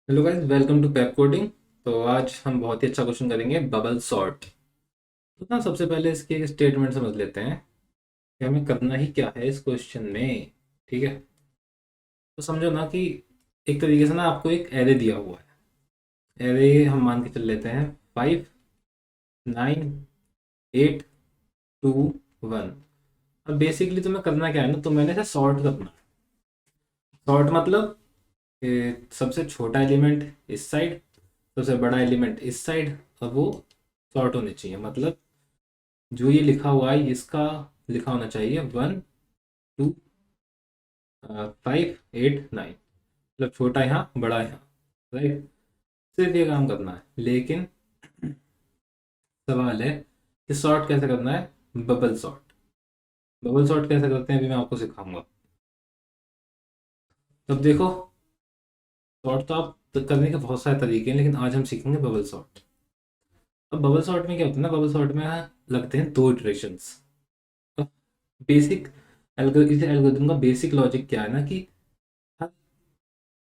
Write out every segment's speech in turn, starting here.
Hello guys, welcome to Pepcoding. तो आज हम बहुत ही अच्छा क्वेश्चन करेंगे, बबल सॉर्ट। तो ना सबसे पहले इसके एक स्टेटमेंट समझ लेते हैं कि हमें करना ही क्या है इस क्वेश्चन में। ठीक है, तो समझो ना कि एक तरीके से ना आपको एक एरे दिया हुआ है। एरे हम मान के चल लेते हैं 5, 9, 8, 2, 1। अब बेसिकली तुम्हें करना क्या है ना, तो मैंने इसे सॉर्ट करना है। सॉर्ट मतलब सबसे छोटा एलिमेंट इस साइड, सबसे बड़ा एलिमेंट इस साइड, और वो सॉर्ट होने चाहिए। मतलब जो ये लिखा हुआ है इसका लिखा होना चाहिए 1, 2, 5, 8, 9। मतलब छोटा यहाँ बड़ा यहाँ, राइट। सिर्फ ये काम करना है, लेकिन सवाल है कि सॉर्ट कैसे करना है। Bubble sort. बबल सॉर्ट कैसे करते हैं अभी मैं आपको सिखाऊंगा। तब देखो, सॉर्ट तो आप करने के बहुत सारे तरीके हैं, लेकिन आज हम सीखेंगे बबल सॉर्ट। अब बबल सॉर्ट में क्या होता है ना, बबल सॉर्ट में लगते हैं दो इटरेशंस। बेसिक इस एल्गोरिथम का बेसिक लॉजिक क्या है ना कि हर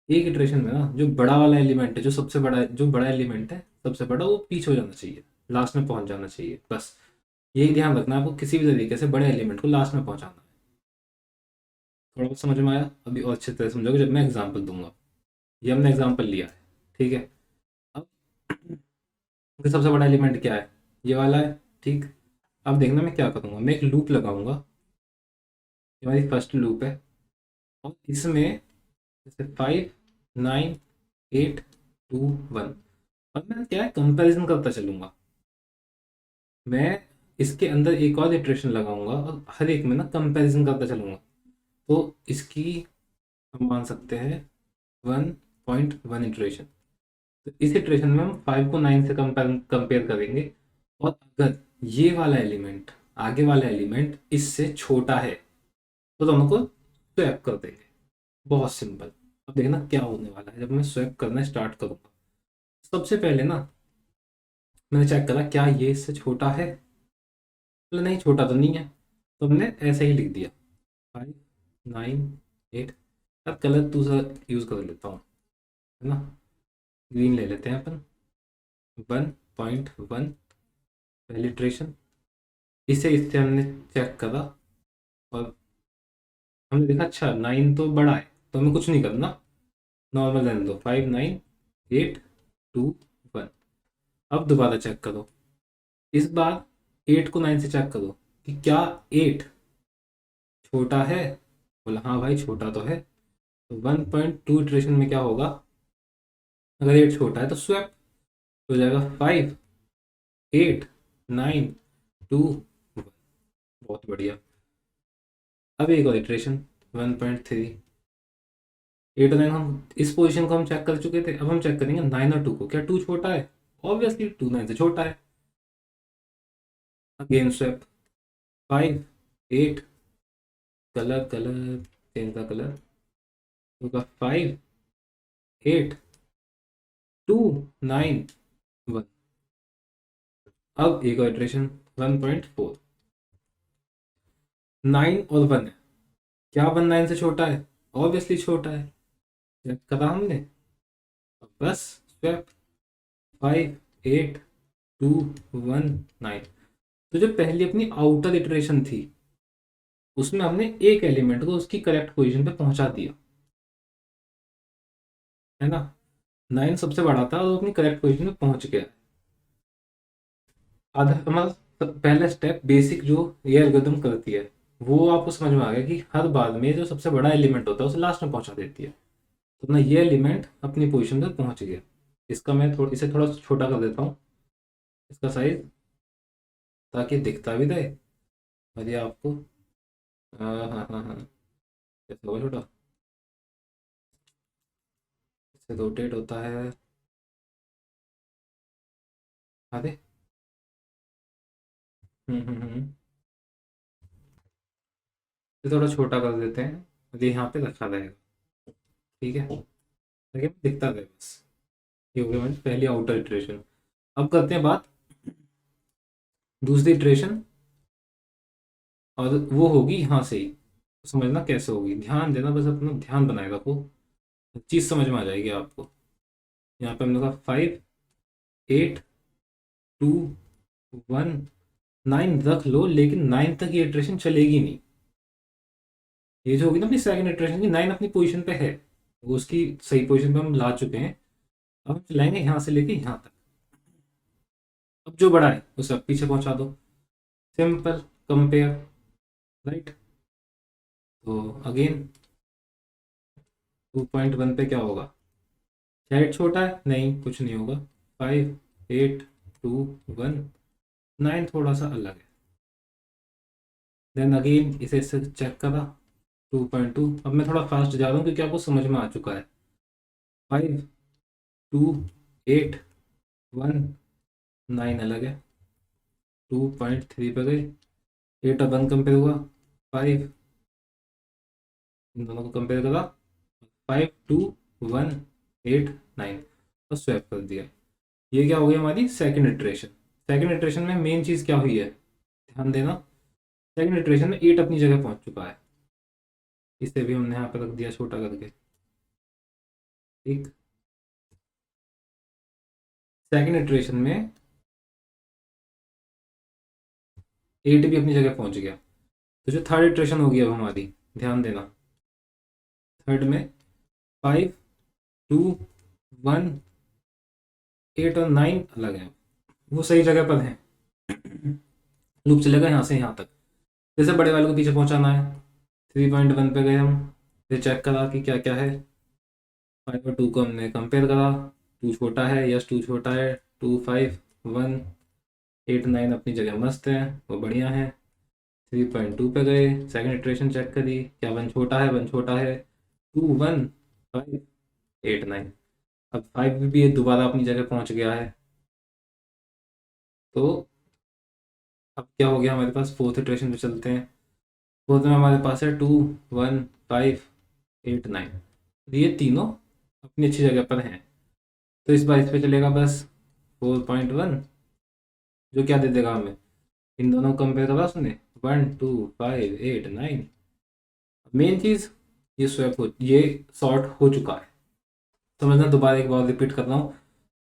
एक इटरेशन में ना जो बड़ा वाला एलिमेंट है, जो सबसे बड़ा जो बड़ा एलिमेंट है सबसे बड़ा, वो पीछे हो जाना चाहिए, लास्ट में पहुंच जाना चाहिए। बस यही ध्यान रखना है आपको, किसी भी तरीके से बड़े एलिमेंट को लास्ट में पहुंचाना है। थोड़ा बहुत समझ में आया? अभी और अच्छे तरह समझोगे जब मैं एग्जांपल दूंगा। ये हमने एग्जांपल लिया है, ठीक है। अब तो सबसे बड़ा एलिमेंट क्या है? ये वाला है, ठीक। अब देखना मैं क्या करूंगा, मैं एक लूप लगाऊंगा। ये हमारी फर्स्ट लूप है, और इसमें जैसे 5, 9, 8, 2, 1, और मैं क्या है कंपैरिजन करता चलूंगा। मैं इसके अंदर एक और इटरेशन लगाऊंगा और हर एक में ना कंपैरिजन करता चलूंगा। तो इसकी हम मान सकते हैं 1.1 इटरेशन। तो इस इटरेशन में हम 5 को 9 से कंपेयर करेंगे, और अगर ये वाला एलिमेंट, आगे वाला एलिमेंट इससे छोटा है, तो दोनों को स्वैप कर देंगे। बहुत सिंपल। अब देखना क्या होने वाला है जब मैं स्वैप करना स्टार्ट करूंगा। सबसे पहले ना मैंने चेक करा क्या ये इससे छोटा है। बोला नहीं, छोटा तो नहीं है। तो हमने ऐसे ही लिख दिया 5, 9, 8। अब कलर दूसरा यूज कर लेता हूँ, है ना। ग्रीन ले लेते हैं अपन। 1.1 पहली इटरेशन। इसे इससे हमने चेक करा, और हमने देखा अच्छा 9 तो बड़ा है, तो हमें कुछ नहीं करना, नॉर्मल रहने दो। 5, 9, 8, 2, 1। अब दोबारा चेक करो, इस बार 8 को 9 से चेक करो कि क्या 8 छोटा है। बोला हाँ भाई छोटा तो है। तो 1.2 इटरेशन में क्या होगा, अगर 8 छोटा है तो स्वैप हो जाएगा 5, 8, 9, 2। बहुत बढ़िया। अब एक और इटरेशन 1.3। 8 और 9 हम इस पोजीशन को हम चेक कर चुके थे, अब हम चेक करेंगे 9 और 2 को, क्या 2 छोटा है। ऑब्वियसली 2 9 से छोटा है। Again swap 5, 8। Colour colour change का कलर होगा 5, 8, 2, 9, 1। अब एक और इटरेशन 1.4। 9 और 1 है, क्या 1 9 से छोटा है? ऑब्वियसली छोटा है, चेक करा हमने। अब बस स्वैप 5, 8, 2, 1, 9। तो जो पहली अपनी आउटर इटरेशन थी, उसमें हमने एक एलिमेंट को उसकी करेक्ट पोजीशन पे पहुंचा दिया, है ना। 9 सबसे बड़ा था और वो अपनी करेक्ट पोजीशन पे पहुंच गया। आधा हमारा पहला स्टेप बेसिक जो ये एल्गोरिथम करती है, वो आपको समझ में आ गया कि हर बार में जो सबसे बड़ा एलिमेंट होता है उसे लास्ट में पहुंचा देती है। तो अपना ये एलिमेंट अपनी पोजीशन पर पहुंच गया। इसका मैं इसे थोड़ा छोटा कर देता हूँ, इसका साइज, ताकि दिखता भी रहे। और ये आपको हाँ हाँ हाँ हाँ, कैसे होगा छोटा, इससे रोटेट होता है। अरे इसे थोड़ा छोटा कर देते हैं, और ये यहाँ पे रखा रहेगा। ठीक है, ताकि दिखता रहे बस। ये हो गया हमारी पहली आउटर इटरेशन। अब करते हैं बात दूसरी इटरेशन, और वो होगी यहाँ से ही। समझना कैसे होगी, ध्यान देना, बस अपना ध्यान बनाए रखो, चीज़ समझ में आ जाएगी आपको। यहाँ पे हमने कहा 5 8 2 1 9 रख लो, लेकिन 9 तक ये इटरेशन चलेगी नहीं। ये जो होगी ना अपनी सेकंड इटरेशन की, 9 अपनी पोजीशन पे है, वो उसकी सही पोजीशन पे हम ला चुके हैं। अब हम चलाएंगे यहाँ से लेके यहाँ तक। अब जो बड़ा है उसे अब पीछे पहुंचा दो, सिंपल कंपेयर, राइट। तो अगेन 2.1 पे क्या होगा, हेड छोटा है, नहीं कुछ नहीं होगा। 5 8 2 1 9 थोड़ा सा अलग है। देन अगेन इसे चेक करा, 2.2। अब मैं थोड़ा फास्ट जा रहा हूँ क्योंकि आपको समझ में आ चुका है। 5 2 8 1 9 अलग है। 2.3 पे गए, 8 और 1 कंपेयर हुआ, 5, इन दोनों को कंपेयर करा, 5 2 1 8 9 और स्वैप कर दिया। ये क्या हो गया, हमारी सेकंड इटरेशन। सेकंड इटरेशन में मेन चीज़ क्या हुई है, ध्यान देना। सेकंड इटरेशन में 8 अपनी जगह पहुंच चुका है, इसे भी हमने यहाँ पर रख दिया छोटा करके, ठीक। सेकंड इटरेशन में 8 भी अपनी जगह पहुंच गया। तो जो थर्ड इटरेशन होगी अब हमारी, ध्यान देना, थर्ड में 5 2 1 8 और 9 अलग है, वो सही जगह पर है। लूप चलेगा यहाँ से यहाँ तक। जैसे बड़े वाले को पीछे पहुंचाना है, 3.1 पे गए हम, फिर चेक करा कि क्या क्या है। 5 और 2 को हमने कंपेयर करा, 2 छोटा है, यस 2 छोटा है, 2 5 1 8 9 अपनी जगह मस्त है, वो बढ़िया है। 3.2 पे गए, सेकंड इटरेशन चेक करी, क्या 1 छोटा है, 1 छोटा है, 2 1 5 8 9। अब 5 भी ये दोबारा अपनी जगह पहुंच गया है। तो अब क्या हो गया हमारे पास, फोर्थ इटरेशन पे चलते हैं। फोर्थ में हमारे पास है 2 1 5 8 9। ये तीनों अपनी अच्छी जगह पर हैं, तो इस बार इस पे चलेगा बस 4.1, जो क्या दे देगा हमें, इन दोनों को कंपेयर करा उसने, 1 2 5 8 9। मेन चीज़, ये स्वैप हो, ये सॉर्ट हो चुका है। समझना, दोबारा एक बार रिपीट कर रहा हूँ,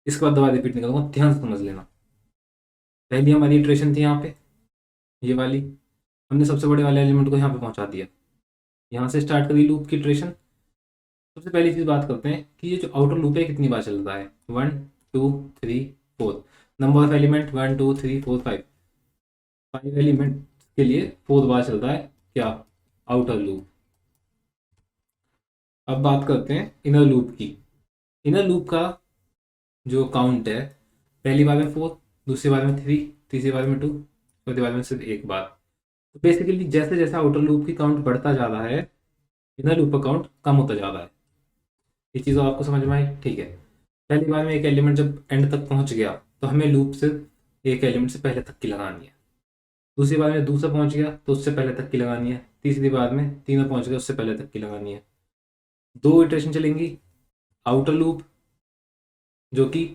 इसके बाद दोबारा रिपीट नहीं करूँगा, ध्यान से समझ लेना। पहली हमारी इटरेशन थी यहाँ पे, ये वाली, हमने सबसे बड़े वाले एलिमेंट को यहाँ पे पहुँचा दिया, यहाँ से स्टार्ट करी लूप की इटरेशन। सबसे पहली चीज़ बात करते हैं कि ये जो आउटर लूप है कितनी बार चलता है, 1 2 3 4, नंबर ऑफ एलिमेंट 1 2 3 4 5, 5 एलिमेंट के लिए 4 बार चलता है क्या, आउटर लूप। अब बात करते हैं इनर लूप की। इनर लूप का जो काउंट है, पहली बार में 4, दूसरी बार में 3, तीसरी बार में 2, चौथी बार में सिर्फ एक बार। तो बेसिकली जैसे जैसे आउटर लूप की काउंट बढ़ता जा रहा है, इनर लूप का काउंट कम होता जा रहा है। ये चीज़ आपको समझ में आई, ठीक है। पहली बार में एक एलिमेंट जब एंड तक पहुंच गया, तो हमें लूप सिर्फ एक एलिमेंट से पहले तक की लगानी है। दूसरी बार में दूसरा पहुंच गया तो उससे पहले तक की लगानी है। तीसरी बार में तीनों पहुंच गया, उससे पहले तक की लगानी है। 2 इटरेशन चलेंगी, आउटर लूप जो कि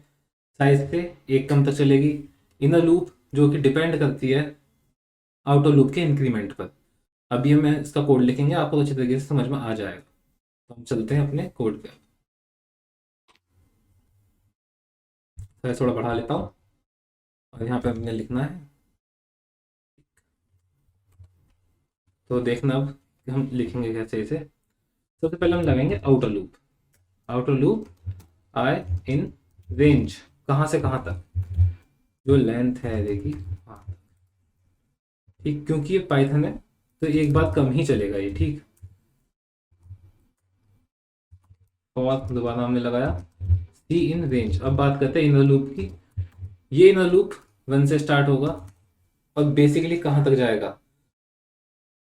साइज से एक कम तक चलेगी, इनर लूप जो कि डिपेंड करती है आउटर लूप के इंक्रीमेंट पर। अभी हम इसका कोड लिखेंगे, आपको अच्छी तरीके से समझ में आ जाएगा। तो हम चलते हैं अपने कोड पे। साइज थोड़ा बढ़ा लेता हूँ, और यहाँ पे हमने लिखना है, तो देखना अब कि हम लिखेंगे कैसे इसे। सबसे पहले हम लगाएंगे outer loop. Outer loop I in range, कहाँ से कहाँ तक, जो लेंथ है देखिए, हाँ ठीक, क्योंकि ये पाइथन है तो एक बात कम ही चलेगा ये, ठीक। और दोबारा हमने लगाया सी इन रेंज। अब बात करते हैं इनर लूप की। ये इनर लूप 1 से स्टार्ट होगा और बेसिकली कहाँ तक जाएगा,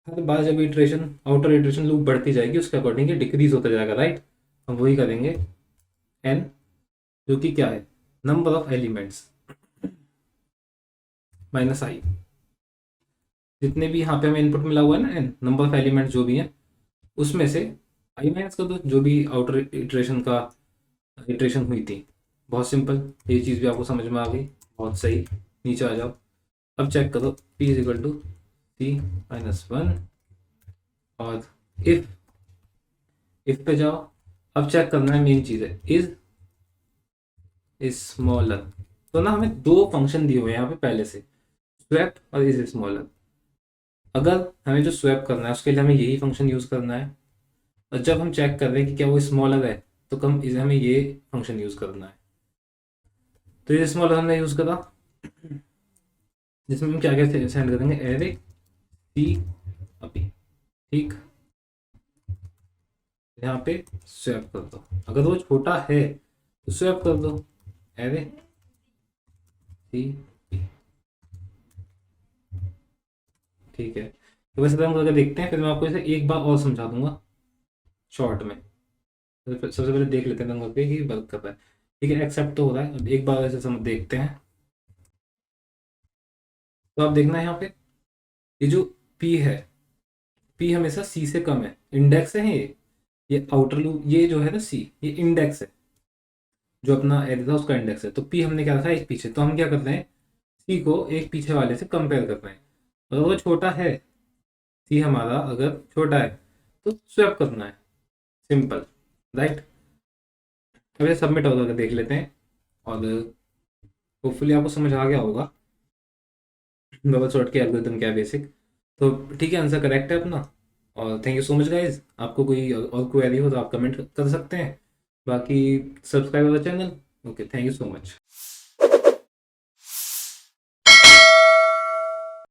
हर बार जब इटरेशन आउटर इटरेशन लूप बढ़ती जाएगी उसके अकॉर्डिंग डिक्रीज होता जाएगा, राइट। हम वही करेंगे, एन जो कि क्या है, नंबर ऑफ एलिमेंट्स माइनस आई। जितने भी यहाँ पे हमें इनपुट मिला हुआ है ना, एन नंबर ऑफ एलिमेंट्स जो भी हैं, उसमें से आई माइनस कर दो जो भी आउटर इटरेशन का इटरेशन हुई थी। बहुत सिंपल, ये चीज़ भी आपको समझ में आ गई, बहुत सही। नीचे आ जाओ, अब चेक करो, p is equal to C minus 1, और इफ पे जाओ। अब चेक करना है, मेन चीज़ है इज स्मॉलर। तो ना हमें दो फंक्शन दिए हुए हैं यहाँ पे पहले से, स्वैप और इज स्मॉलर। अगर हमें जो स्वैप करना है उसके लिए हमें यही फंक्शन यूज करना है, और जब हम चेक कर रहे हैं कि क्या वो स्मॉलर है तो कम इसे हमें ये फंक्शन यूज करना है। तो ये स्मॉलर हमने यूज करा, जिसमें हम क्या क्या सेंड करेंगे, एरे सी अभी, ठीक। यहाँ पे स्वैप कर दो, अगर वो छोटा है तो स्वैप कर दो, एरे सी, ठीक है। तो वैसे तो हम करके देखते हैं, फिर मैं आपको इसे एक बार और समझा दूंगा शॉर्ट में। तो सबसे पहले देख लेते हैं दंगल पे कि वर्क कर रहा है, ठीक है। एक्सेप्ट तो हो रहा है, अब एक बार ऐसे समझ देखते हैं। तो आप देखना है यहाँ पे, ये जो पी है, पी हमेशा सी से कम है, इंडेक्स है ये आउटर लूप, ये जो है ना सी, ये इंडेक्स है, जो अपना एरे था उसका इंडेक्स है। तो पी हमने क्या रखा है, एक पीछे, तो हम क्या कर रहे हैं, सी को एक पीछे वाले से कंपेयर कर रहे हैं। अगर वो छोटा है, सी हमारा अगर छोटा है तो स्वैप करना है, सिंपल, राइट। अब ये सबमिट होकर देख लेते हैं, और होपफुली आपको समझ आ गया होगा बबल सॉर्ट के एल्गोरिथम क्या है, बेसिक। तो ठीक है, आंसर करेक्ट है अपना। और thank you so much guys, आपको कोई और क्वेरी हो तो आप कमेंट कर सकते हैं, बाकी subscribe our channel. Okay, thank you so much.